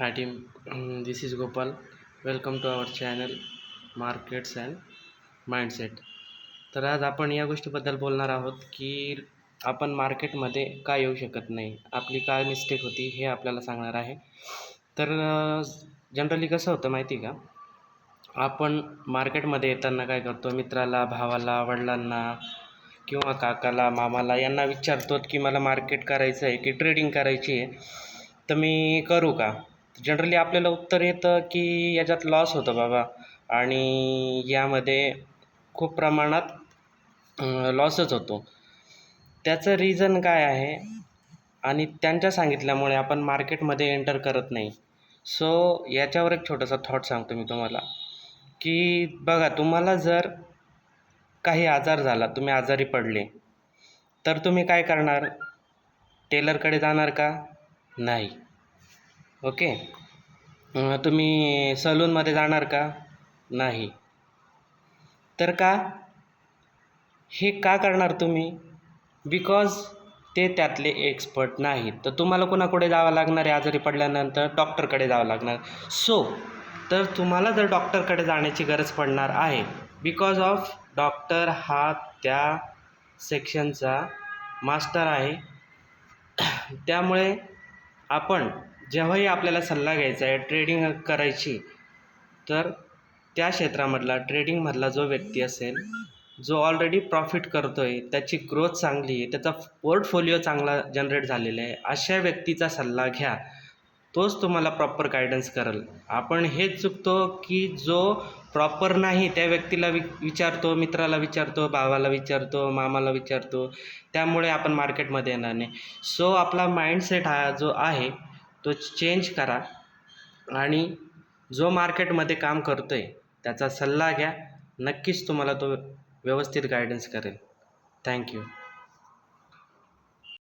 Hi team, this is Gopal. Welcome to our channel Markets and Mindset. तर आज आपण या गोष्टीबद्दल बोलणार आहोत की आपण मार्केटमध्ये का येऊ शकत नाही, आपली काय मिस्टेक होती हे आपल्याला सांगणार आहे. तर जनरली कसं होतं माहिती आहे का, आपण मार्केटमध्ये येताना काय करतो, मित्राला, भावाला, वडिलांना किंवा काकाला, मामाला यांना विचारतो की मला मार्केट करायचं आहे की ट्रेडिंग करायची आहे, तर मी करू का? जनरली आपल्याला उत्तर येतं की याच्यात लॉस होतं बाबा आणि यामध्ये खूप प्रमाणात लॉसच होतो. त्याचं रिझन काय आहे आणि त्यांच्या सांगितल्यामुळे आपण मार्केटमध्ये एंटर करत नाही. सो याच्यावर एक छोटासा थॉट सांगतो मी तुम्हाला, की बघा, तुम्हाला जर काही आजार झाला, तुम्ही आजारी पडले, तर तुम्ही काय करणार? टेलरकडे जाणार का? नाही. ओके. तुम्ही सलूनमध्ये जाणार का? नाही. तर का? हे का करणार तुम्ही? बिकॉज ते त्यातले एक्सपर्ट नाहीत. तर तुम्हाला कोणाकडे जावं लागणार आहे आजारी पडल्यानंतर? डॉक्टरकडे जावं लागणार. तर तुम्हाला जर डॉक्टरकडे जाण्याची गरज पडणार आहे, बिकॉज ऑफ डॉक्टर हा त्या सेक्शनचा मास्टर आहे. त्यामुळे आपण जेव्हाही आपल्याला सल्ला घ्यायचा आहे, ट्रेडिंग करायची, तर त्या क्षेत्रामधला, ट्रेडिंगमधला जो व्यक्ती असेल, जो ऑलरेडी प्रॉफिट करतो आहे, त्याची ग्रोथ चांगली आहे, त्याचा पोर्टफोलिओ चांगला जनरेट झालेला आहे, अशा व्यक्तीचा सल्ला घ्या. तोच तुम्हाला प्रॉपर गायडन्स करेल. आपण हेच चुकतो की जो प्रॉपर नाही त्या व्यक्तीला विचारतो, मित्राला विचारतो, भावाला विचारतो, मामाला विचारतो, त्यामुळे आपण मार्केटमध्ये येणार नाही. सो आपला माइंडसेट हा जो आहे तो चेंज करा आणि जो मार्केटमध्ये काम करतो आहे त्याचा सल्ला घ्या. नक्कीच तुम्हाला तो व्यवस्थित गायडन्स करेल. थँक्यू.